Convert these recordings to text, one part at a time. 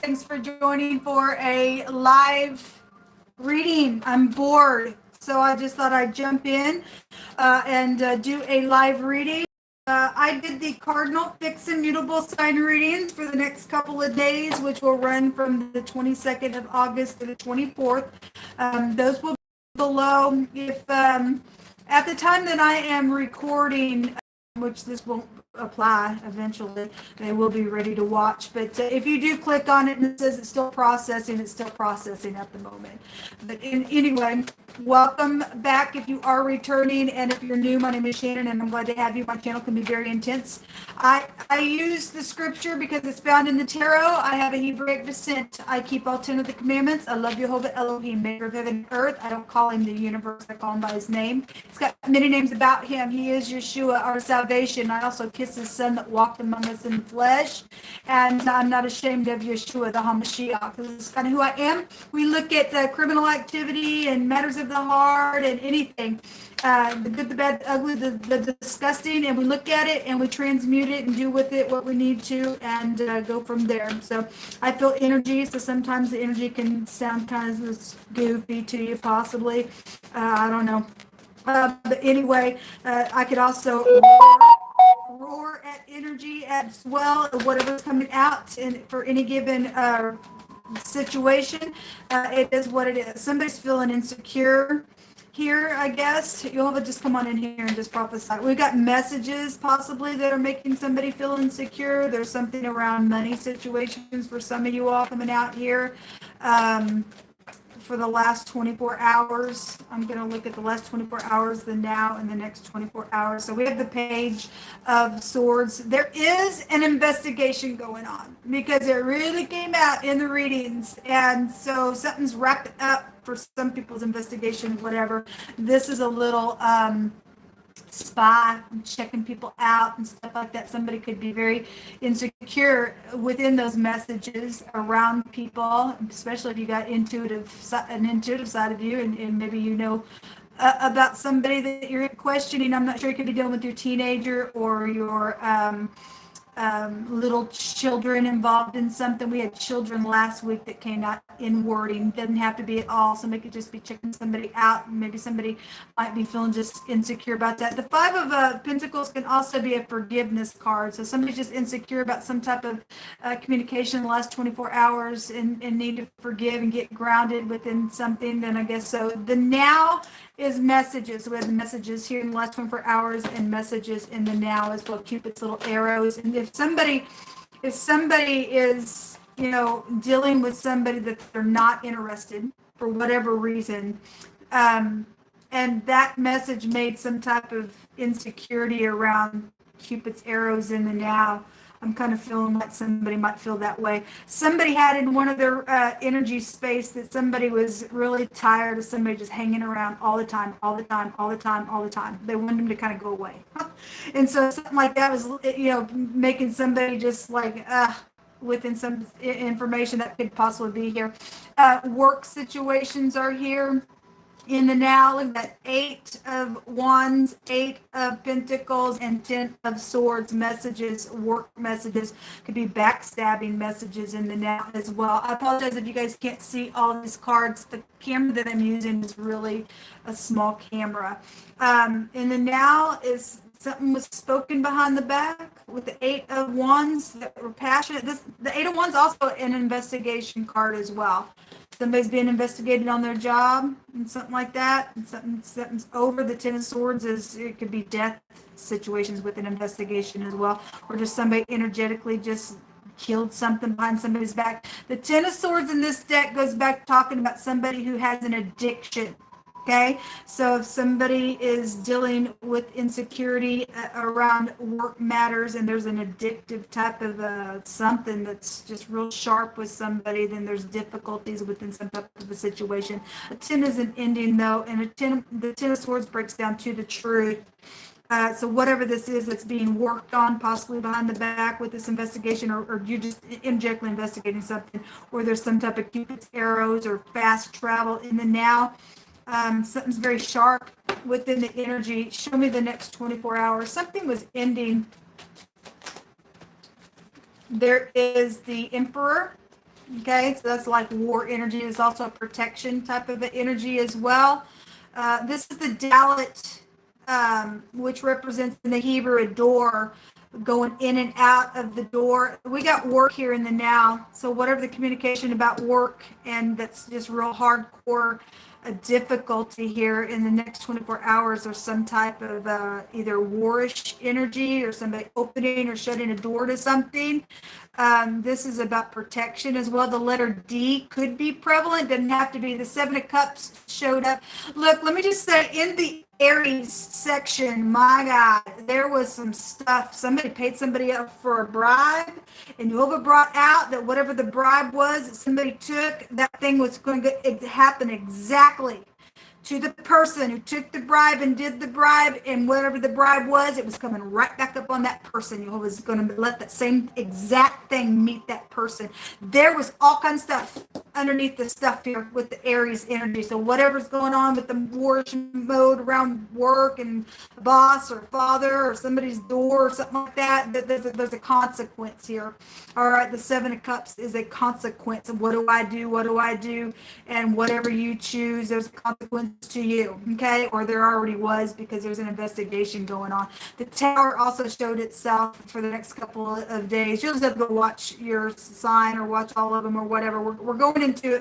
Thanks for joining for a live reading. I'm bored, so I just thought I'd jump in and do a live reading. I did the Cardinal Fixed-MUTABLE sign readings for the next couple of days, which will run from the 22nd of August to the 24th. Those will be below. If at the time that I am recording, which this won't apply eventually, they will be ready to watch. But if you do click on it and it says it's still processing at the moment. But anyway, welcome back if you are returning, and if you're new, my name is Shannon and I'm glad to have you. My channel can be very intense. I use the scripture because it's found in the tarot. I have a Hebraic descent. I keep all 10 of the commandments. I love Jehovah Elohim, maker of heaven and earth. I don't call him the universe, I call him by his name. He's got many names about him. He is Yeshua, our salvation. I also kiss his son that walked among us in the flesh, and I'm not ashamed of Yeshua, the HaMashiach. This is kind of who I am. We look at the criminal activity and matters of the heart and anything, the good, the bad, the ugly, the disgusting, and we look at it and we transmute it and do with it what we need to, and go from there. So I feel energy, so sometimes the energy can sound kind of goofy to you, possibly. I don't know. But anyway, I could also roar at energy as well, whatever's coming out for any given situation. It is what it is. Somebody's feeling insecure here, I guess. You'll have to just come on in here and just prophesy. We've got messages possibly that are making somebody feel insecure. There's something around money situations for some of you all coming out here. For the last 24 hours. I'm going to look at the last 24 hours, the now, and the next 24 hours. So we have the Page of Swords. There is an investigation going on because it really came out in the readings. And so something's wrapped up for some people's investigation, whatever. This is a little spy, checking people out and stuff like that. Somebody could be very insecure within those messages around people, especially if you got an intuitive side of you, and maybe you know about somebody that you're questioning. I'm not sure. You could be dealing with your teenager or your little children involved in something. We had children last week that came out in wording. Doesn't have to be at all. Somebody could just be checking somebody out. Maybe somebody might be feeling just insecure about that. The Five of Pentacles can also be a forgiveness card. So somebody's just insecure about some type of communication in the last 24 hours and need to forgive and get grounded within something. Then I guess so. The now is messages. We have the messages here in the last 24 hours and messages in the now as well. Cupid's little arrows. And if somebody is, dealing with somebody that they're not interested for whatever reason, and that message made some type of insecurity around Cupid's arrows in the now, I'm kind of feeling like somebody might feel that way. Somebody had in one of their energy space that somebody was really tired of somebody just hanging around all the time. They wanted them to kind of go away. And so something like that was, making somebody just like, within some information that could possibly be here. Work situations are here. In the now, we've got 8 of Wands, 8 of Pentacles, and 10 of Swords messages. Work messages could be backstabbing messages in the now as well. I apologize if you guys can't see all these cards. The camera that I'm using is really a small camera. In the now is something was spoken behind the back with the 8 of Wands that were passionate. The 8 of Wands also an investigation card as well. Somebody's being investigated on their job and something like that, and something's over. The 10 of Swords it could be death situations with an investigation as well, or just somebody energetically just killed something behind somebody's back. The 10 of Swords in this deck goes back talking about somebody who has an addiction. Okay, so if somebody is dealing with insecurity around work matters and there's an addictive type of something that's just real sharp with somebody, then there's difficulties within some type of a situation. A 10 is an ending though, and the 10 of Swords breaks down to the truth. So whatever this is that's being worked on, possibly behind the back with this investigation, or you're just injectly investigating something, or there's some type of Cupid's arrows or fast travel in the now. Something's very sharp within the energy. Show me the next 24 hours. Something was ending. There is the Emperor. Okay, so that's like war energy. It's also a protection type of energy as well. This is the Dalet, which represents in the Hebrew a door, going in and out of the door. We got work here in the now. So whatever the communication about work, and that's just real hardcore difficulty here in the next 24 hours, or some type of either warish energy, or somebody opening or shutting a door to something. This is about protection as well. The letter D could be prevalent, doesn't have to be. The Seven of Cups showed up. Look, let me just say, in the Aries section, my God, there was some stuff. Somebody paid somebody up for a bribe, and whoever brought out that whatever the bribe was that somebody took, that thing was going to happen exactly to the person who took the bribe and did the bribe, and whatever the bribe was, it was coming right back up on that person. You was going to let that same exact thing meet that person. There was all kinds of stuff underneath the stuff here with the Aries energy. So whatever's going on with the warish mode around work and boss or father or somebody's door or something like that, there's a consequence here. All right, the Seven of Cups is a consequence of what do I do, what do I do, and whatever you choose, there's a consequence to you, okay? Or there already was, because there's an investigation going on. The Tower also showed itself for the next couple of days. You'll just have to go watch your sign or watch all of them or whatever. We're going into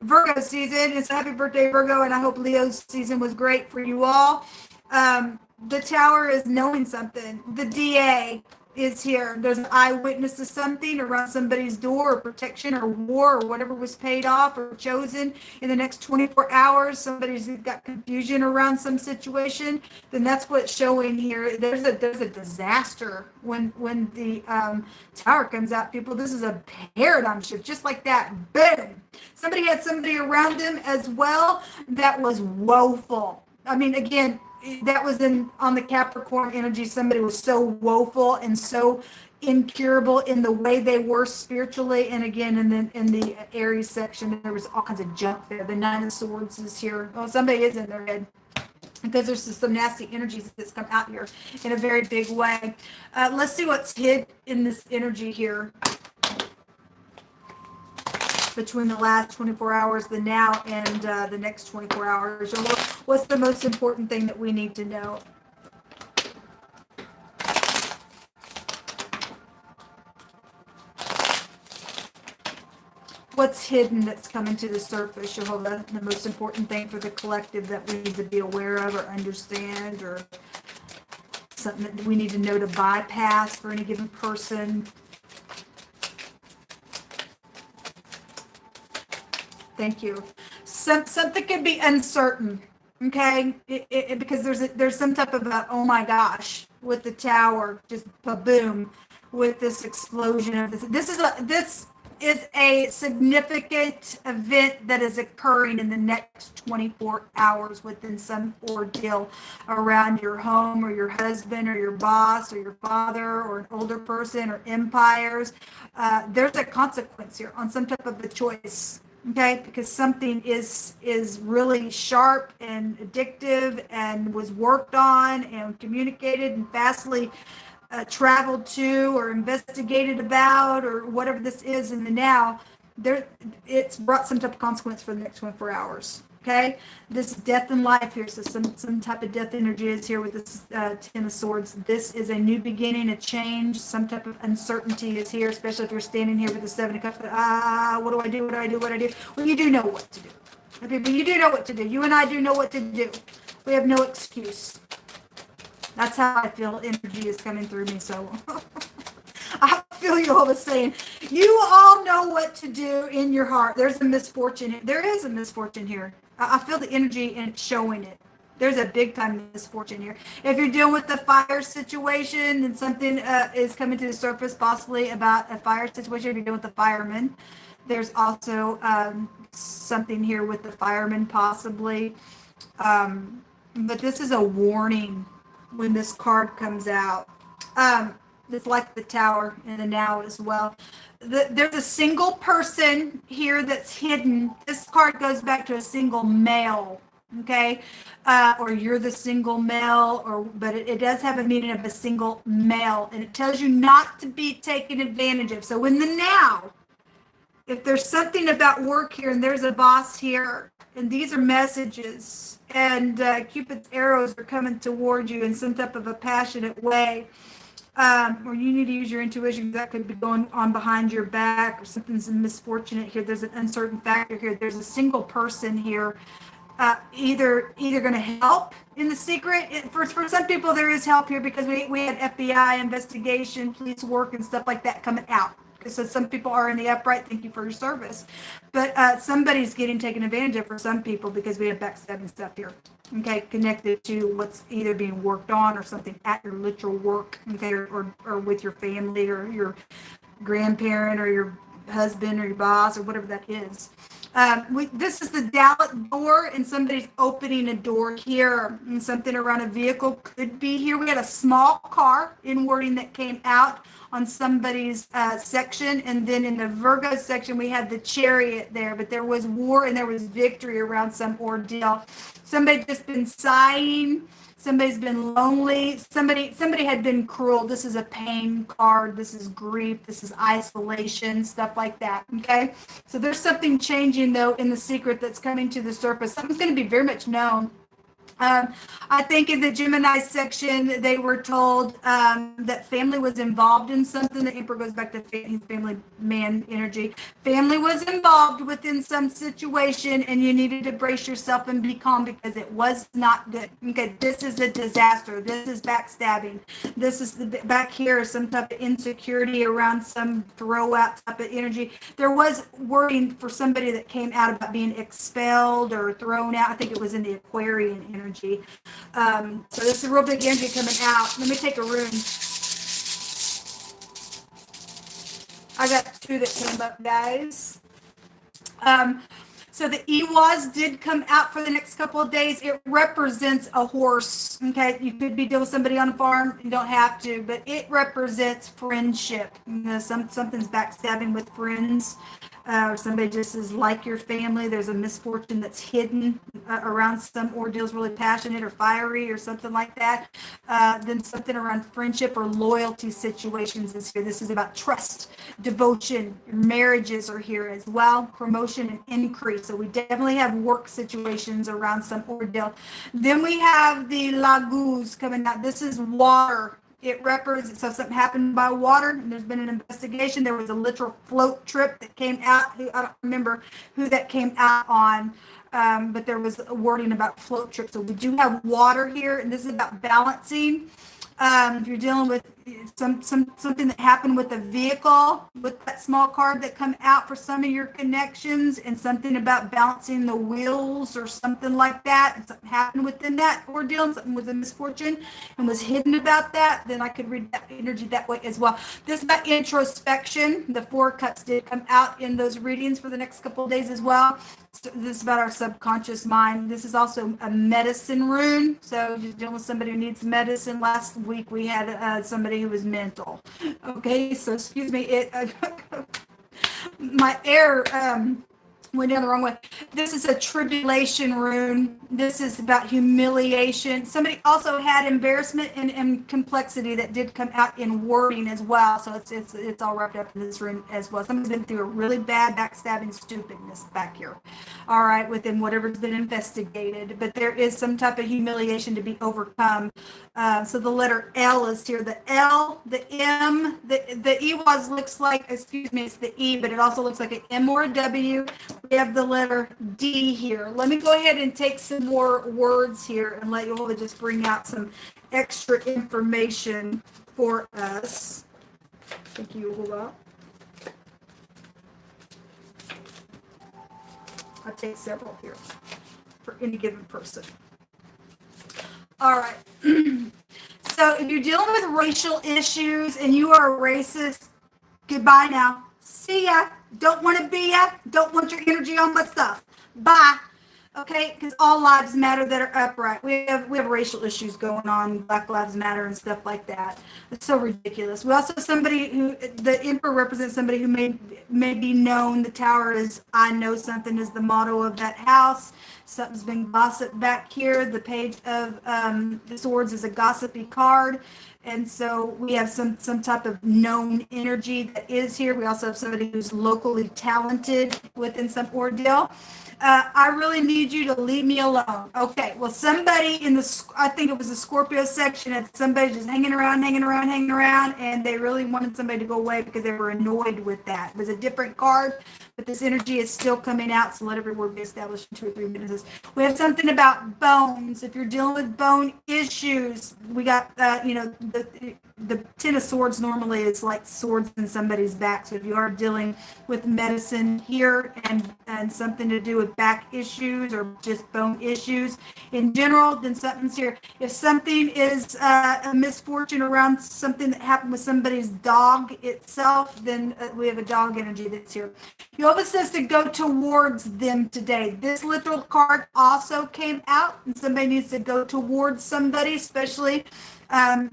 Virgo season. It's a happy birthday, Virgo, and I hope Leo's season was great for you all. The Tower is knowing something. The DA is here. There's an eyewitness to something around somebody's door, or protection or war or whatever was paid off or chosen in the next 24 hours. Somebody's got confusion around some situation. Then that's what's showing here. There's a disaster when the Tower comes out, people. This is a paradigm shift, just like that. Boom. Somebody had somebody around them as well that was woeful. I mean, again, that was on the Capricorn energy. Somebody was so woeful and so incurable in the way they were spiritually. And again, in the Aries section, there was all kinds of junk there. The Nine of Swords is here. Oh, somebody is in their head, because there's some nasty energies that's come out here in a very big way. Let's see what's hid in this energy here between the last 24 hours, the now, and the next 24 hours. Or what's the most important thing that we need to know? What's hidden that's coming to the surface, Jehovah? The most important thing for the collective that we need to be aware of or understand, or something that we need to know to bypass for any given person. Thank you. Something can be uncertain, okay? Because there's some type of oh my gosh with the Tower, just boom, with this explosion of this. This is a significant event that is occurring in the next 24 hours within some ordeal around your home or your husband or your boss or your father or an older person or empires. There's a consequence here on some type of a choice. Okay, because something is really sharp and addictive and was worked on and communicated and fastly traveled to or investigated about, or whatever this is in the now, it's brought some type of consequence for the next 24 hours. Okay, this death and life here, so some type of death energy is here with this Ten of Swords. This is a new beginning, a change, some type of uncertainty is here, especially if you're standing here with the Seven of Cups. What do I do? What do I do? What do I do? Well, you do know what to do. Okay, but you do know what to do. You and I do know what to do. We have no excuse. That's how I feel energy is coming through me. So I feel you all the saying, you all know what to do in your heart. There's a misfortune. There is a misfortune here. I feel the energy and it's showing it. There's a big time misfortune here. If you're dealing with the fire situation and something is coming to the surface, possibly about a fire situation, if you're dealing with the firemen, there's also something here with the firemen possibly. But this is a warning when this card comes out. It's like the Tower in the now as well. There's a single person here that's hidden. This card goes back to a single male, okay? Or you're the single male, but it does have a meaning of a single male, and it tells you not to be taken advantage of. So in the now, if there's something about work here and there's a boss here and these are messages and Cupid's arrows are coming toward you in some type of a passionate way, or you need to use your intuition, that could be going on behind your back, or something's misfortunate here. There's an uncertain factor here. There's a single person here, either going to help in the secret. For some people, there is help here because we had FBI investigation, police work, and stuff like that coming out. So some people are in the upright. Thank you for your service. But somebody's getting taken advantage of for some people because we have backstabbing stuff here. Okay, connected to what's either being worked on or something at your literal work, okay, or with your family or your grandparent or your husband or your boss or whatever that is. This is the Dallet door, and somebody's opening a door here, and something around a vehicle could be here. We had a small car in wording that came out on somebody's section, and then in the Virgo section we had the Chariot there, but there was war and there was victory around some ordeal. Somebody just been sighing, somebody's been lonely, somebody had been cruel. This is a pain card, this is grief, this is isolation, stuff like that. Okay, so there's something changing though in the secret that's coming to the surface. Something's going to be very much known. I think in the Gemini section, they were told that family was involved in something. The Emperor goes back to his family man energy. Family was involved within some situation, and you needed to brace yourself and be calm because it was not good. Okay, this is a disaster. This is backstabbing. This is back here, some type of insecurity around some throw out type of energy. There was wording for somebody that came out about being expelled or thrown out. I think it was in the Aquarian energy. So this is a real big energy coming out. Let me take a rune. I got two that came up, guys. So the EWAS did come out for the next couple of days. It represents a horse. Okay, you could be dealing with somebody on a farm. You don't have to, but it represents friendship. You know, something's backstabbing with friends. Or somebody just is like your family. There's a misfortune that's hidden around some ordeals, really passionate or fiery or something like that. Then something around friendship or loyalty situations is here. This is about trust, devotion. Marriages are here as well. Promotion and increase. So we definitely have work situations around some ordeal. Then we have the Laguz coming out. This is water. It represents, so something happened by water, and there's been an investigation. There was a literal float trip that came out. I don't remember who that came out on, but there was a wording about float trip. So we do have water here, and this is about balancing. If you're dealing with something that happened with a vehicle, with that small card that come out for some of your connections, and something about balancing the wheels or something like that, and something happened within that ordeal, and something was a misfortune and was hidden about that, then I could read that energy that way as well. This is about introspection. The Four Cups did come out in those readings for the next couple of days as well. This is about our subconscious mind. This is also a medicine rune. So you're dealing with somebody who needs medicine. Last week we had somebody who was mental. Okay, so excuse me. My air went down the wrong way. This is a tribulation rune. This is about humiliation. Somebody also had embarrassment and complexity that did come out in wording as well. So it's all wrapped up in this rune as well. Somebody's been through a really bad backstabbing stupidness back here. All right, within whatever's been investigated. But there is some type of humiliation to be overcome. So the letter L is here. The L, the M, the E looks like, excuse me, it's the E, but it also looks like an M or a W. We have the letter D here. Let me go ahead and take some more words here and let you all just bring out some extra information for us. Thank you, Hula. I'll take several here for any given person. All right. So if you're dealing with racial issues and you are a racist, goodbye now. See ya. Don't want to be ya. Don't want your energy on my stuff. Bye. Okay, because all lives matter that are upright. We have racial issues going on, Black Lives Matter and stuff like that. It's so ridiculous. We also somebody who the Emperor represents somebody who may be known. The Tower is I know something is the motto of that house. Something's been gossiped back here. The Page of the Swords is a gossipy card. And so we have some type of known energy that is here. We also have somebody who's locally talented within some ordeal. I really need you to leave me alone. Okay, well, somebody in the, I think it was the Scorpio section, had somebody just hanging around, and they really wanted somebody to go away because they were annoyed with that. It was a different card, but this energy is still coming out, so let every word be established in 2 or 3 minutes. We have something about bones. If you're dealing with bone issues, we got, the 10 of Swords normally is like swords in somebody's back. So if you are dealing with medicine here and something to do with back issues or just bone issues in general, then something's here. If something is a misfortune around something that happened with somebody's dog itself, then we have a dog energy that's here. Yoga says to go towards them today. This literal card also came out, and somebody needs to go towards somebody, especially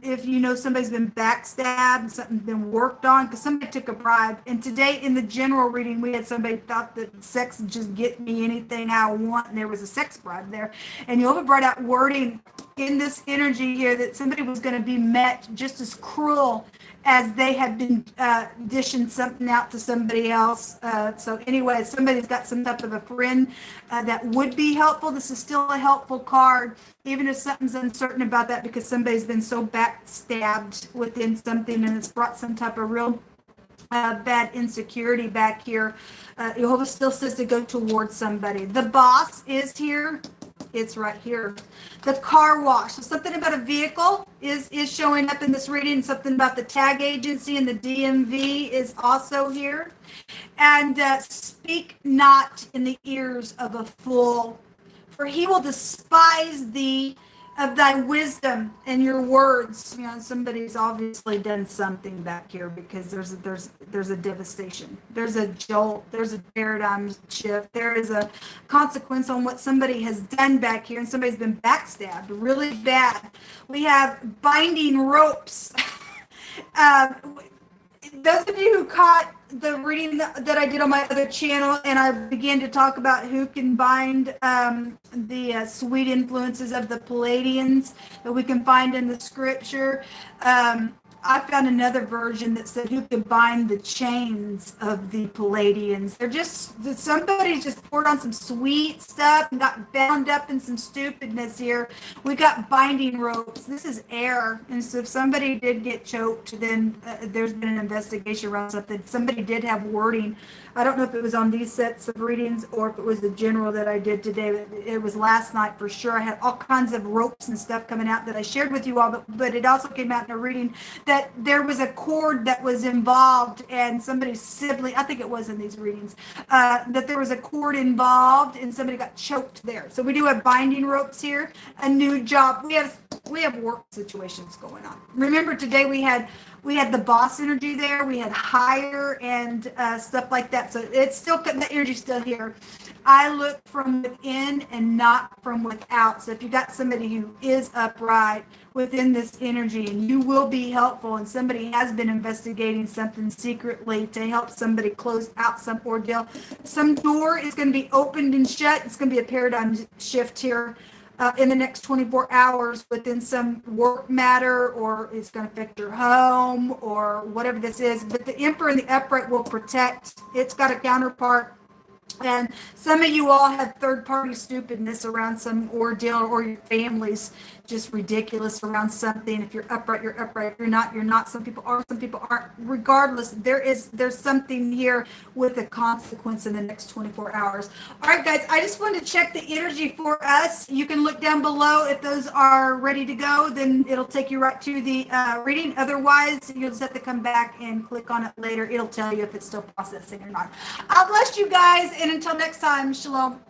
if you know somebody's been backstabbed, something's been worked on, because somebody took a bribe. And today in the general reading, we had somebody thought that sex would just get me anything I want, and there was a sex bribe there. And Yoga brought out wording in this energy here that somebody was going to be met just as cruel as they had been dishing something out to somebody else. So anyway, somebody's got some type of a friend that would be helpful. This is still a helpful card, even if something's uncertain about that, because somebody's been so backstabbed within something and it's brought some type of real bad insecurity back here. Jehovah still says to go towards somebody. The boss is here. It's right here. The car wash. So something about a vehicle is showing up in this reading. Something about the tag agency and the DMV is also here. And speak not in the ears of a fool, for he will despise thee of thy wisdom and your words. You know, somebody's obviously done something back here, because there's a devastation, there's a jolt, there's a paradigm shift, there is a consequence on what somebody has done back here, and somebody's been backstabbed really bad. We have binding ropes. Those of you who caught the reading that I did on my other channel, and I began to talk about who can bind the sweet influences of the Palladians that we can find in the scripture. I found another version that said who could bind the chains of the Palladians. They're just, somebody just poured on some sweet stuff and got bound up in some stupidness here. We got binding ropes. This is air. And so if somebody did get choked, then there's been an investigation around something. Somebody did have wording. I don't know if it was on these sets of readings or if it was the general that I did today. It was last night for sure. I had all kinds of ropes and stuff coming out that I shared with you all, but it also came out in a reading that there was a cord that was involved, and somebody's sibling, I think it was in these readings, that there was a cord involved and somebody got choked there. So we do have binding ropes here, a new job. We have work situations going on. Remember today we had the boss energy there. We had hire and stuff like that. So it's still, the energy's still here. I look from within and not from without. So if you got somebody who is upright within this energy, and you will be helpful, and somebody has been investigating something secretly to help somebody close out some ordeal, some door is going to be opened and shut. It's going to be a paradigm shift here. In the next 24 hours within some work matter, or it's going to affect your home or whatever this is. But the Emperor and the Upright will protect. It's got a counterpart. And some of you all have third-party stupidness around some ordeal, or your family's just ridiculous around something. If you're upright, you're upright. If you're not, you're not. Some people are, some people aren't. Regardless, there's something here with a consequence in the next 24 hours. All right, guys, I just wanted to check the energy for us. You can look down below. If those are ready to go, then it'll take you right to the reading. Otherwise, you'll just have to come back and click on it later. It'll tell you if it's still processing or not. God bless you guys, and until next time, shalom.